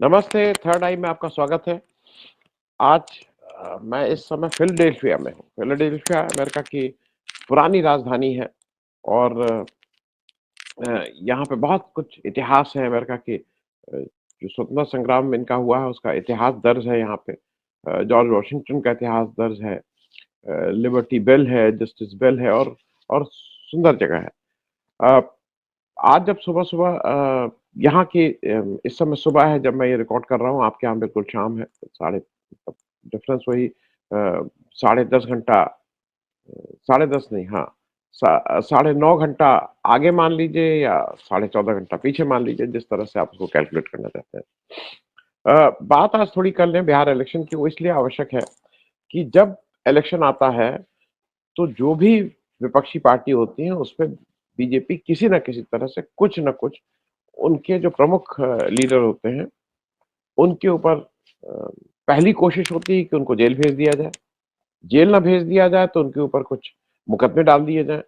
नमस्ते, थर्ड आई में आपका स्वागत है। आज मैं इस समय फिलाडेल्फिया में हूँ। फिलाडेल्फिया अमेरिका की पुरानी राजधानी है और यहाँ पे बहुत कुछ इतिहास है अमेरिका के जो स्वतंत्रता संग्राम में इनका हुआ है उसका इतिहास दर्ज है यहाँ पे। जॉर्ज वॉशिंगटन का इतिहास दर्ज है, लिबर्टी बेल है, जस्टिस बेल है और सुंदर जगह है। अ, आज जब सुबह-सुबह यहाँ की इस समय सुबह है जब मैं ये रिकॉर्ड कर रहा हूँ, आपके यहाँ बिल्कुल शाम है, साढ़े डिफरेंस वही साढ़े 10 घंटा साढ़े 10 नहीं, हाँ, साढ़े 9 घंटा आगे मान लीजिए या साढ़े 14 घंटा पीछे मान लीजिए, जिस तरह से आप उसको कैलकुलेट करना चाहते हैं। बात आज थोड़ी कर लें बिहार इलेक्शन की, वो इसलिए आवश्यक है कि जब इलेक्शन आता है, तो जो भी विपक्षी पार्टी होती है, उसपे बीजेपी किसी न किसी तरह से कुछ न कुछ उनके जो प्रमुख लीडर होते हैं, उनके ऊपर पहली कोशिश होती है कि उनको जेल भेज दिया जाए। जेल ना भेज दिया जाए तो उनके ऊपर कुछ मुकदमे डाल दिए जाएँ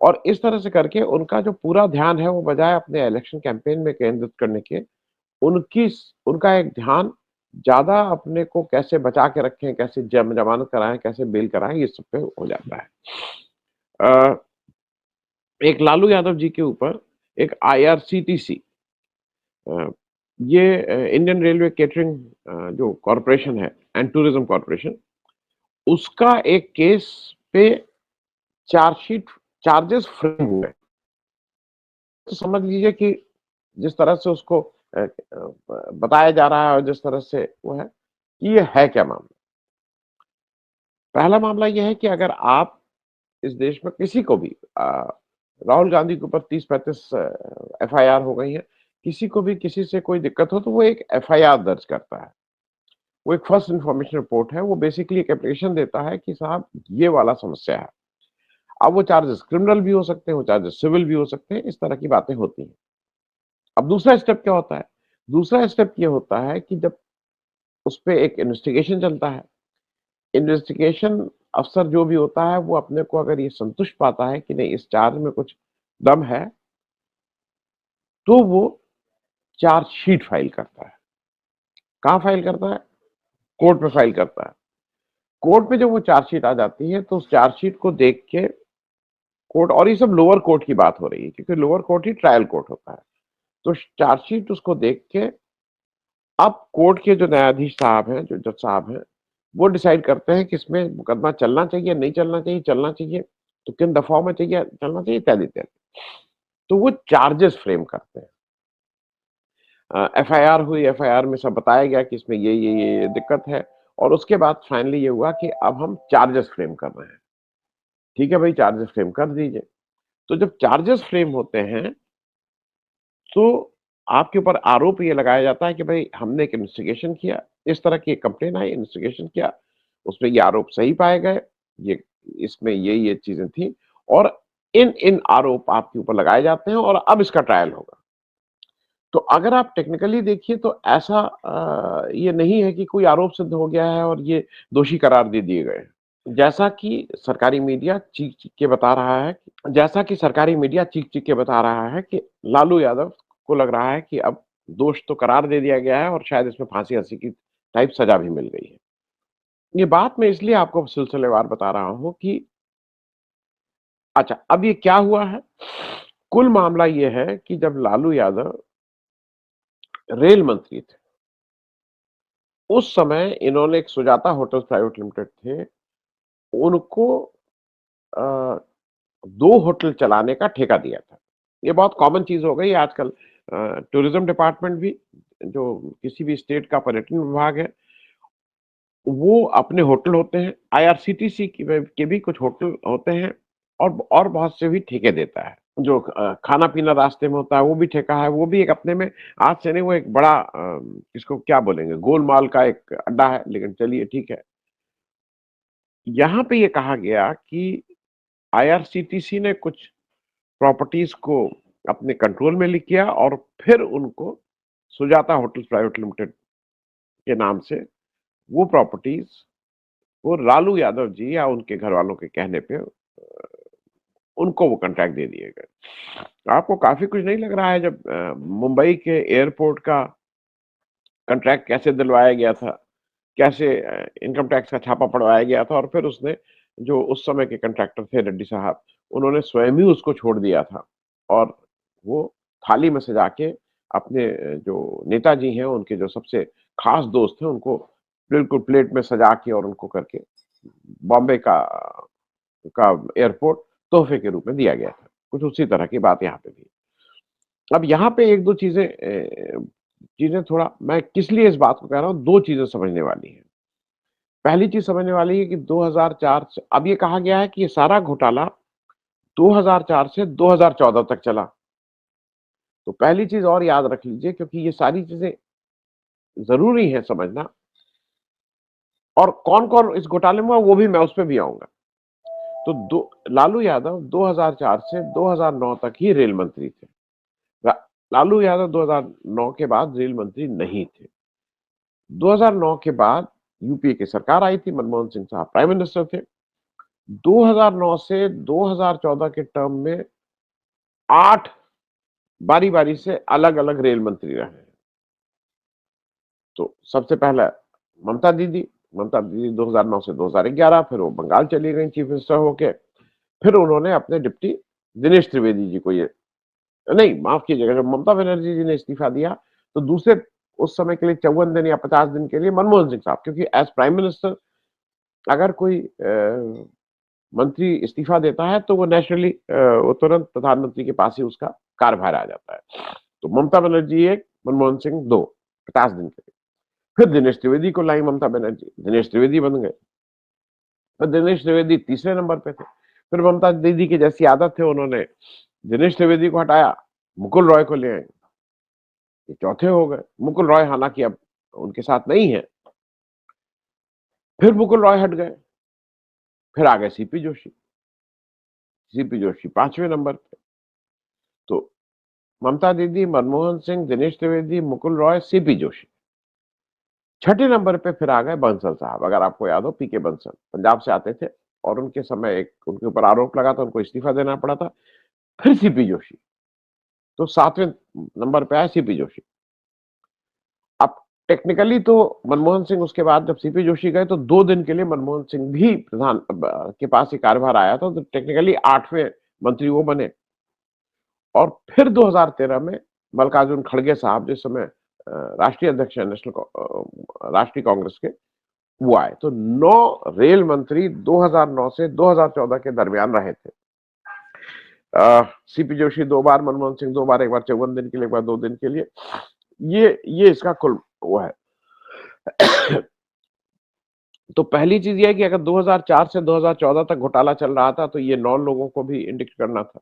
और इस तरह से करके उनका जो पूरा ध्यान है वो बजाय अपने इलेक्शन कैंपेन में केंद्रित करने के, उनका एक ध्यान ज़्यादा अपने को कैसे बचा के रखें, कैसे जमानत कराएँ, कैसे बेल कराएँ, इस सब पे हो जाता है। अ, एक लालू यादव जी के ऊपर एक आईआरसीटीसी अ, ये इंडियन रेलवे केटरिंग जो कॉर्पोरेशन है एंड टूरिज्म कॉर्पोरेशन, उसका एक केस पे चार्जशीट चार्जेस फ्रेम हुए। तो समझ लीजिए कि जिस तरह से उसको बताया जा रहा है और जिस तरह से वो है, कि ये है क्या मामला? पहला मामला ये है कि अगर आप इस देश में किसी को भी राहुल गांधी के ऊपर 30-35 एफआईआर हो गई हैं, किसी को भी किसी से कोई दिक्कत हो तो वो एक एफआईआर दर्ज करता है। वो एक फर्स्ट इन्फॉर्मेशन रिपोर्ट है, वो बेसिकली एक एप्लीकेशन देता है कि साहब ये वाला समस्या है। अब वो चार्जेस क्रिमिनल भी हो सकते हैं, वो चार्जेस सिविल भी हो सकते हैं, इस तरह की बातें होती हैं। अब दूसरा स्टेप क्या होता है? दूसरा स्टेप ये होता है कि जब उसपे एक इन्वेस्टिगेशन चलता है, इन्वेस्टिगेशन अफ़सर जो भी होता है, वो अपने को अगर ये संतुष्ट पाता है कि नहीं इस चार्ज में कुछ दम है, तो वो चार्जशीट फाइल करता है। कहाँ फाइल करता है? कोर्ट में फाइल करता है। कोर्ट में जब वो चार्जशीट आ जाती है, तो उस चार्जशीट को देख के कोर्ट और ये सब लोअर कोर्ट की बात हो रही है, क्योंकि लोअर कोर्ट ही ट्रायल कोर्ट होता है। तो चार्जशीट उसको देख के अब कोर्ट के जो न्यायाधीश साहब हैं, जो जज साहब हैं, वो डिसाइड करते हैं कि इसमें मुकदमा चलना चाहिए, नहीं चलना चाहिए, तो किन दफ़ाओं में चाहिए चलना चाहिए इत्यादि-इत्यादि। तो वो चार्जेस फ्रेम करते हैं। एफआईआर हुई, एफआईआर में सब बताया गया कि इसमें ये दिक्कत है और उसके बाद फाइनली ये हुआ कि अब हम चार्जेस फ्रेम कर रहे हैं। ठीक है भाई, चार्जेस फ्रेम कर दीजिए। तो जब चार्जेस फ्रेम होते हैं, तो आपके ऊपर आरोप ये लगाया जाता है कि भई हमने एक इन्वेस्टिगेशन किया, इस तरह की एक कंप्लेन आई, इन्वेस्टिगेशन किया, उसमें ये आरोप सही पाए गए, ये इसमें ये चीज़ें थी और इन आरोप आपके ऊपर लगाए जाते हैं और अब इसका ट्रायल होगा। तो अगर आप टेक्निकली देखिए तो ऐसा ये नहीं है कि कोई आरोप सिद्ध हो गया है और ये दोषी करार दे दिए गए हैं। जैसा कि सरकारी मीडिया चीख-चीख के बता रहा है कि लालू यादव को लग रहा है कि अब दोष तो करार दे दिया गया है और शायद इसमें फांसी-वासी की टाइप सज़ा भी मिल गई है। ये बात मैं इसलिए आपको सिलसिलेवार बता रहा हूँ कि अच्छा, अब ये क्या हुआ है? कुल मामला ये है कि जब लालू यादव रेल मंत्री थे, उस समय इन्होंने एक सुजाता होटल्स प्राइवेट लिमिटेड थे, उनको अ 2 होटल चलाने का ठेका दिया था। ये बहुत कॉमन चीज़ हो गई है आजकल। टूरिज़्म डिपार्टमेंट भी जो किसी भी स्टेट का पर्यटन विभाग है, वो अपने होटल होते हैं, आईआरसीटीसी के भी कुछ होटल होते हैं और बहुत से भी ठेके देता है। जो खाना-पीना रास्ते में होता है, वो भी ठेका है, वो भी एक अपने में आज से नहीं वो एक बड़ा इसको क्या बोलेंगे गोलमाल का एक अड्डा है, लेकिन चलिए ठीक है। यहाँ पे ये कहा गया कि आईआरसीटीसी ने कुछ प्रॉपर्टीज़ को अपने कंट्रोल में किया और फिर उनको सुजाता होटल्स प्राइवेट लिमिटेड के नाम से वो प्रॉपर्टीज़ वो लालू यादव जी या उनके घरवालों के कहने पे उनको वो कॉन्ट्रैक्ट दे दिए गए। आपको काफ़ी कुछ नहीं लग रहा है जब मुंबई के एयरपोर्ट का कॉन्ट्रैक्ट कैसे दिलवाया गया था, कैसे इनकम टैक्स का छापा पड़वाया गया था और फिर उसने जो उस समय के कॉन्ट्रैक्टर थे रेड्डी साहब, उन्होंने स्वयं ही उसको छोड़ दिया था और वो थाली में सजा के अपने जो नेताजी हैं, उनके जो सबसे खास दोस्त हैं, उनको बिल्कुल प्लेट में सजा के और उनको करके बॉम्बे का एयरपोर्ट तोहफे के रूप में दिया गया था। कुछ उसी तरह की बात यहाँ पे भी। अब यहाँ पे 1-2 चीज़ें थोड़ा मैं किस लिए इस बात को कह रहा हूँ, 2 चीज़ें समझने वाली हैं। पहली चीज़ समझने वाली है कि 2004 से अब ये कहा गया है कि ये सारा घोटाला 2004 से 2014 तक चला। तो पहली चीज़ और याद रख लीजिए क्योंकि ये सारी चीज़ें ज़रूरी है समझना और कौन-कौन इस घोटाले में हुआ वो भी मैं उस पे भी आऊँगा। तो दो लालू यादव 2004 से 2009 तक ही रेल मंत्री थे। ला लालू यादव 2009 के बाद रेल मंत्री नहीं थे। 2009 के बाद यूपीए की सरकार आई थी, मनमोहन सिंह साहब प्राइम मिनिस्टर थे। 2009 से 2014 के टर्म में 8 बारी-बारी से अलग-अलग रेल मंत्री रहे हैं। तो सबसे पहला ममता दीदी 2009 से 2011 फिर वो बंगाल चली गईं चीफ मिनिस्टर होके। फिर उन्होंने अपने डिप्टी दिनेश त्रिवेदी जी को ये नहीं, माफ़ कीजिएगा, जब ममता बनर्जी जी ने इस्तीफ़ा दिया, तो दूसरे उस समय के लिए 54 दिन या 50 दिन के लिए मनमोहन सिंह साहब क्योंकि एज़ प्राइम मिनिस्टर अगर कोई मंत्री इस्तीफ़ा देता है, तो वो नेचुरली वो तुरंत प्रधानमंत्री के पास ही उसका कार्यभार आ जाता है। तो ममता बनर्जी 1, मनमोहन सिंह 2, 50 दिन के लिए। फिर दिनेश त्रिवेदी को लाई ममता बनर्जी, दिनेश त्रिवेदी बन गए। तो दिनेश त्रिवेदी तीसरे नंबर पे थे। फिर ममता दीदी की जैसी आदत है, उन्होंने दिनेश त्रिवेदी को हटाया, मुकुल रॉय को ले आए। ये चौथे हो गए। मुकुल रॉय हालाँकि अब उनके साथ नहीं है। फिर मुकुल रॉय हट गए। फिर आ गए सीपी जोशी। सीपी जोशी 5वें नंबर पे। तो ममता दीदी, मनमोहन सिंह, दिनेश त्रिवेदी, मुकुल रॉय, सीपी जोशी। छठे नंबर पे फिर आ गए बंसल साहब, अगर आपको याद हो पीके बंसल, पंजाब से आते थे और उनके समय एक उनके ऊपर आरोप लगा था, उनको इस्तीफा देना पड़ा था। फिर सीपी जोशी। तो 7वें नंबर पे आए सीपी जोशी। अब टेक्निकली तो मनमोहन सिंह उसके बाद जब सीपी जोशी गए तो 2 दिन के लिए मनमोहन सिंह भी के पास ही कार्यभार आया था, तो टेक्निकली 8वें मंत्री वो बने। और फिर 2013 में मल्लिकार्जुन खड़गे साहब जिस समय राष्ट्रीय अध्यक्ष हैं राष्ट्रीय कांग्रेस के, वो आए। तो 9 रेल मंत्री 2009 से 2014 के दरमियान रहे थे। सीपी जोशी 2 बार, मनमोहन सिंह 2 बार, एक बार 54 दिन के लिए, एक बार 2 दिन के लिए। ये इसका कुल वो है। तो पहली चीज़ ये है कि अगर 2004 से 2014 तक घोटाला चल रहा था, तो ये 9 लोगों को भी इंडिक्ट करना था।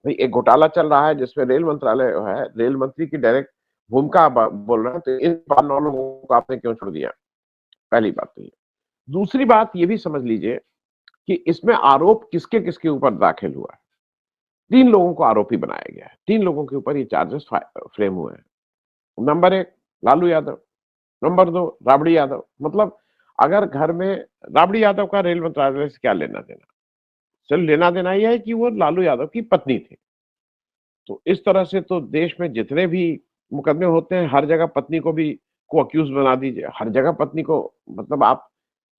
भई एक घोटाला चल रहा है जिसमें रेल मंत्रालय है, रेल मंत्री की डायरेक्ट भूमिका आप बोल रहे हैं, तो इन 9 लोगों को आपने क्यों छोड़ दिया? पहली बात तो ये। दूसरी बात ये भी समझ लीजिए कि इसमें आरोप किसके-किसके ऊपर दाखिल हुआ है। 3 लोगों को आरोपी बनाया गया है। 3 लोगों के ऊपर ये चार्जेस फ्रेम हुए हैं। Number 1 Lalu Yadav, number 2 Rabri Yadav. मतलब अगर घर में राबड़ी यादव का रेल मंत्रालय से क्या लेना-देना? सिर्फ लेना-देना ये है कि वो लालू यादव की पत्नी थी। तो इस तरह से तो देश में जितने भी मुकदमे होते हैं, हर जगह पत्नी को अक्यूज़ बना दीजिए। हर जगह पत्नी को मतलब आप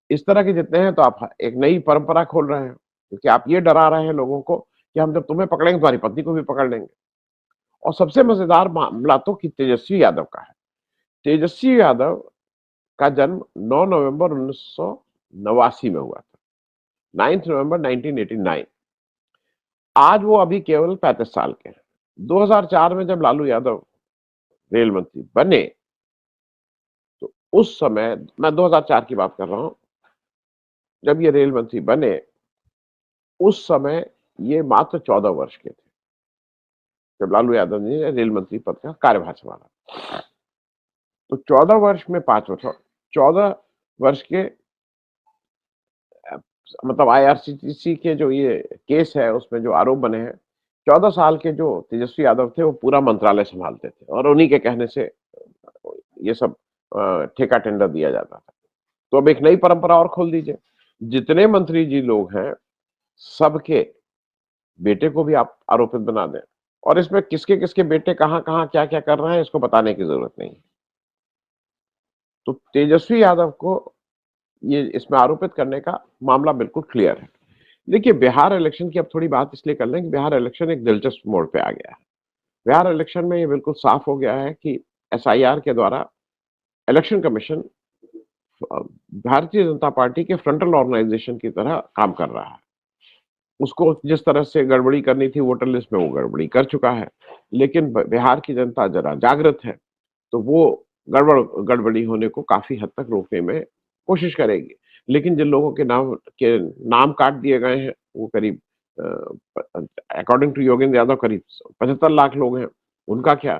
इस तरह के जितने हैं तो आप एक नई परंपरा खोल रहे हैं, क्योंकि आप ये डरा रहे हैं लोगों को कि हम जब तुम्हें पकड़ेंगे तुम्हारी पत्नी को भी पकड़ लेंगे। और सबसे मज़ेदार मामला तो कि तेजस्वी यादव का है। तेजस्वी यादव का जन्म 9 नवंबर 1989 में हुआ था। 9th नवंबर 1989। आज वो अभी केवल 35 साल के हैं। 2004 में जब लालू यादव रेल मंत्री बने, तो उस समय मैं 2004 की बात कर रहा हूँ, जब ये रेल मंत्री बने, उस समय ये मात्र 14 वर्ष के थे, जब लालू यादव ने रेल मंत्री पद का कार्यभार संभाला। तो 14 वर्ष में 5 वर्ष 14 वर्ष के मतलब आईआरसीटीसी के जो ये केस है, उसमें जो आरोप बने हैं, 14 साल के जो तेजस्वी यादव थे, वो पूरा मंत्रालय सँभालते थे और उन्हीं के कहने से ये सब ठेका टेंडर दिया जाता था। तो अब एक नई परंपरा और खोल दीजिए। जितने मंत्री जी लोग हैं, सबके बेटे को भी आप आरोपित बना दें और इसमें किसके-किसके बेटे कहाँ-कहाँ, क्या-क्या कर रहे हैं, इसको बताने की ज़रूरत नहीं है। तो तेजस्वी यादव को ये इसमें आरोपित करने का मामला बिल्कुल क्लियर है। देखिए, बिहार इलेक्शन की अब थोड़ी बात इसलिए कर लें कि बिहार इलेक्शन एक दिलचस्प मोड़ पे आ गया है। बिहार इलेक्शन में ये बिल्कुल साफ हो गया है कि एसआईआर के द्वारा इलेक्शन कमीशन अ, भारतीय जनता पार्टी के फ्रंटल ऑर्गेनाइजेशन की तरह काम कर रहा है। उसको जिस तरह से गड़बड़ी करनी थी वोटर लिस्ट में, वो गड़बड़ी कर चुका है। लेकिन बिहार की जनता जरा जागृत है, तो वो गड़बड़ी होने को काफी हद तक रोकने में कोशिश करेगी। लेकिन जिन लोगों के नाम काट दिए गए हैं, वो करीब अकॉर्डिंग टू योगेंद्र यादव करीब 75 लाख लोग हैं। उनका क्या?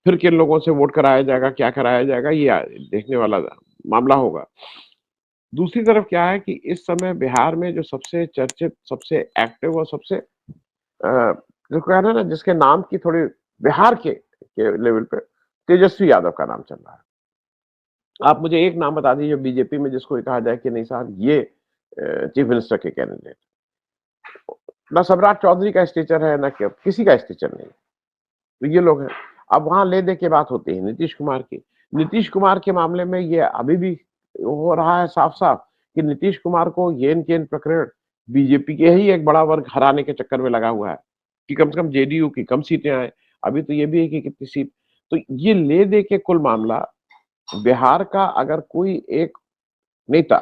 फिर किन लोगों से वोट कराया जाएगा, क्या कराया जाएगा, ये देखने वाला मामला होगा। दूसरी तरफ क्या है कि इस समय बिहार में जो सबसे चर्चित, सबसे एक्टिव और सबसे जो कहना है ना, जिसके नाम की थोड़ी बिहार के लेवल पे तेजस्वी यादव का नाम चल रहा है। आप मुझे एक नाम बता दीजिए बीजेपी में जिसको ये कहा जाए कि नहीं साहब ये चीफ मिनिस्टर के कैंडिडेट। ना सम्राट चौधरी का स्टेचर है, ना किसी का स्टेचर नहीं। तो ये लोग हैं। अब वहां ले दे के बात होती है नीतीश कुमार की। नीतीश कुमार के मामले में ये अभी भी हो रहा है साफ साफ कि नीतीश कुमार को येन केन प्रकरण बीजेपी के ही एक बड़ा वर्ग हराने के चक्कर में लगा हुआ है कि कम से कम जेडीयू की कम सीटें आए। अभी तो ये भी है कि कितनी सीट। तो ये ले दे के कुल मामला बिहार का अगर कोई एक नेता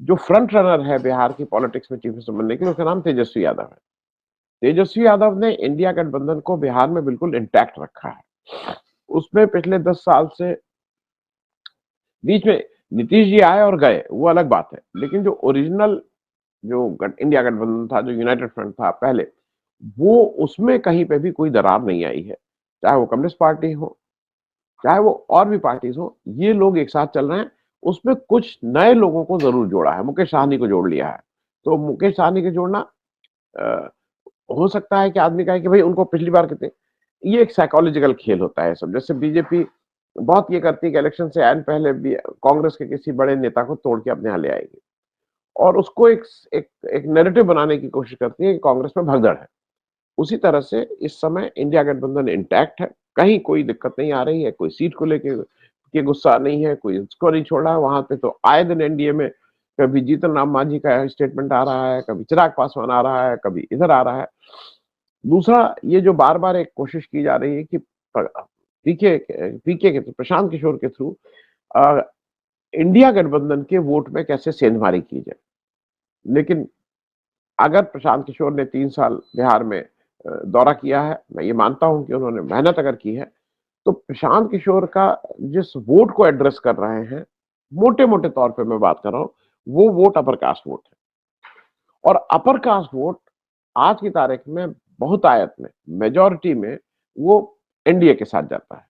जो फ्रंट रनर है बिहार की पॉलिटिक्स में चीफ मिनिस्टर बनने के लिए, उसका नाम तेजस्वी यादव है। तेजस्वी यादव ने इंडिया गठबंधन को बिहार में बिल्कुल इंटैक्ट रखा है। उसमें पिछले 10 साल से बीच में नीतीश जी आए और गए, वो अलग बात है। लेकिन जो ओरिजिनल जो इंडिया गठबंधन था, जो यूनाइटेड फ्रंट था पहले, वो उसमें कहीं पे भी कोई दरार नहीं आई है। चाहे वो कम्युनिस्ट पार्टी हो, चाहे वो और भी पार्टीज हो, ये लोग एक साथ चल रहे हैं। उसमें कुछ नए लोगों को जरूर जोड़ा है, मुकेश सहनी को जोड़ लिया है। तो मुकेश सहनी को जोड़ना अ, हो सकता है कि आदमी कहे कि भाई उनको पिछली बार कितने। ये एक साइकोलॉजिकल खेल होता है सब। जैसे बीजेपी बहुत ये करती है कि इलेक्शन से आने पहले भी कांग्रेस के किसी बड़े नेता को तोड़ के अपने यहाँ ले आएगी और उसको एक नैरेटिव बनाने की कोशिश करती है कि कांग्रेस में भगदड़ है। उसी तरह से इस समय इंडिया गठबंधन इंटैक्ट है। कहीं कोई दिक्कत नहीं आ रही है, कोई सीट को लेके के गुस्सा नहीं है, कोई उसको नहीं छोड़ा है। वहां पे तो आए दिन एनडीए में कभी जीतन राम मांझी का स्टेटमेंट आ रहा है, कभी चिराग पासवान आ रहा है, कभी इधर आ रहा है। दूसरा, ये जो बार-बार एक कोशिश की जा रही है कि पीके के थ्रू, प्रशांत किशोर के थ्रू अ, इंडिया गठबंधन के वोट में कैसे सेंधमारी की जाए। लेकिन अगर प्रशांत किशोर ने 3 साल बिहार में दौरा किया है, मैं ये मानता हूँ कि उन्होंने मेहनत अगर की है, तो प्रशांत किशोर का जिस वोट को एड्रेस कर रहे हैं, मोटे-मोटे तौर पे मैं बात कर रहा हूँ, वो वोट अपर कास्ट वोट है। और अपर कास्ट वोट आज की तारीख में बहुतायत में, मेजॉरिटी में वो एनडीए के साथ जाता है।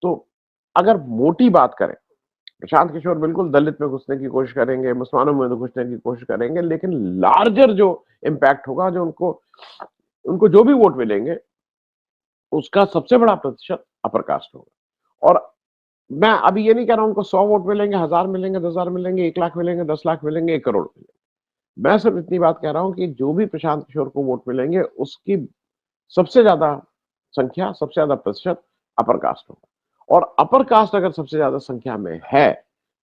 तो अगर मोटी बात करें, प्रशांत किशोर बिल्कुल दलित में घुसने की कोशिश करेंगे, मुसलमानों में घुसने की कोशिश करेंगे, लेकिन लार्जर जो इम्पैक्ट होगा, जो उनको उनको जो भी वोट मिलेंगे, उसका सबसे बड़ा प्रतिशत अपर कास्ट होगा। और मैं अभी ये नहीं कह रहा हूं उनको 100 वोट मिलेंगे, 1000 मिलेंगे, 10,000 मिलेंगे, 1 लाख मिलेंगे, 10 लाख मिलेंगे, 1 करोड़ मिलेंगे। मैं सिर्फ इतनी बात कह रहा हूं कि जो भी प्रशांत किशोर को वोट मिलेंगे, उसकी सबसे ज्यादा संख्या, सबसे ज्यादा प्रतिशत अपर कास्ट होगा। और अपर कास्ट अगर सबसे ज्यादा संख्या में है,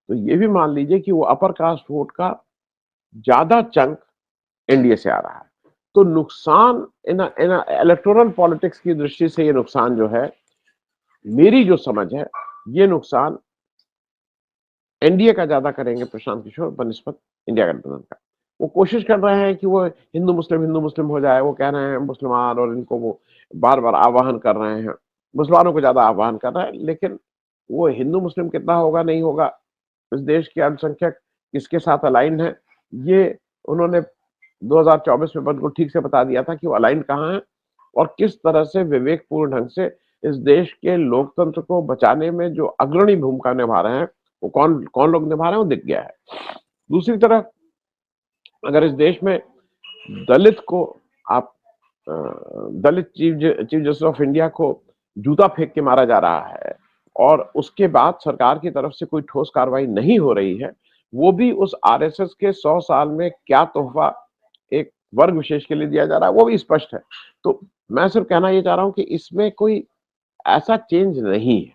तो ये भी मान लीजिए कि वो अपर कास्ट वोट का ज्यादा चंक एनडीए से आ रहा है। तो नुकसान इन इन इलेक्टोरल पॉलिटिक्स की दृष्टि से, ये नुकसान जो है, मेरी जो समझ है, ये नुकसान एनडीए का ज्यादा करेंगे प्रशांत किशोर बनिस्पत इंडिया गठबंधन का। वो कोशिश कर रहे हैं कि वो हिंदू मुस्लिम हो जाए। वो कह रहे हैं मुसलमान, और इनको वो बार बार आह्वान कर रहे हैं, मुसलमानों को ज्यादा आह्वान कर रहे हैं। लेकिन वो हिंदू मुस्लिम कितना होगा, नहीं होगा, इस देश के अल्पसंख्यक किसके साथ अलाइन है, ये उन्होंने 2024 में बिल्कुल ठीक से बता दिया था कि वो अलाइन कहाँ है और किस तरह से विवेकपूर्ण ढंग से इस देश के लोकतंत्र को बचाने में जो अग्रणी भूमिका निभा रहे हैं, वो कौन कौन लोग निभा रहे हैं, वो दिख गया है। दूसरी तरफ अगर इस देश में दलित को आप दलित चीफ जस्टिस ऑफ इंडिया को जूता फेंक के मारा जा रहा है और उसके बाद सरकार की तरफ से कोई ठोस कार्रवाई नहीं हो रही है, वो भी उस आरएसएस के 100 साल में क्या तोहफा एक वर्ग विशेष के लिए दिया जा रहा है, वो भी स्पष्ट है। तो मैं सिर्फ कहना ये चाह रहा हूं कि इसमें कोई ऐसा चेंज नहीं है।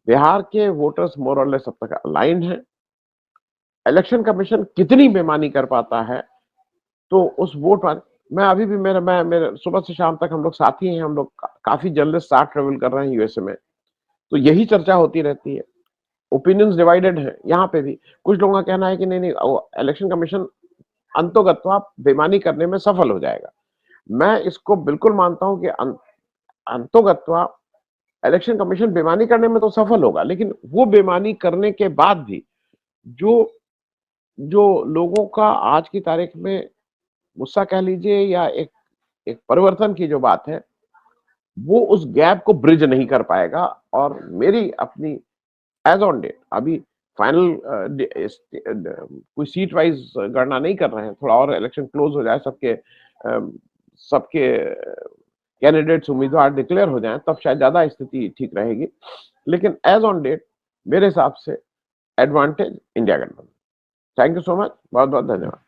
बिहार के वोटर्स मोर और लेस अब तक अलाइन्ड हैं। इलेक्शन कमीशन कितनी बेईमानी कर पाता है, तो उस वोट वाले मैं अभी भी मैं मेरे सुबह से शाम तक हम लोग साथी हैं, हम लोग काफ़ी जर्नलिस्ट साथ ट्रैवल कर रहे हैं यूएसए में, तो यही चर्चा होती रहती है। ओपिनियंस डिवाइडेड हैं, यहाँ पे भी। कुछ लोगों का कहना है कि नहीं, इलेक्शन कमीशन अंतोगत्वा बेईमानी करने में सफल हो जाएगा। मैं इसको बिल्कुल मानता हूँ कि अंतोगत्वा इलेक्शन कमीशन बेईमानी करने में तो सफल होगा, लेकिन वो बेईमानी करने के बाद भी जो जो लोगों का आज की तारीख में गुस्सा कह लीजिए या एक एक परिवर्तन की जो बात है, वो उस गैप को ब्रिज नहीं कर पाएगा। और मेरी अपनी एज़ ऑन डेट अभी फाइनल कोई सीट वाइज़ गणना नहीं कर रहे हैं, थोड़ा और इलेक्शन क्लोज़ हो जाए, सबके कैंडिडेट्स उम्मीदवार डिक्लेयर हो जाएँ, तब शायद ज़्यादा स्थिति ठीक रहेगी। लेकिन एज़ ऑन डेट मेरे हिसाब से एडवांटेज इंडिया गठबंधन। Thank you so much. बहुत-बहुत धन्यवाद।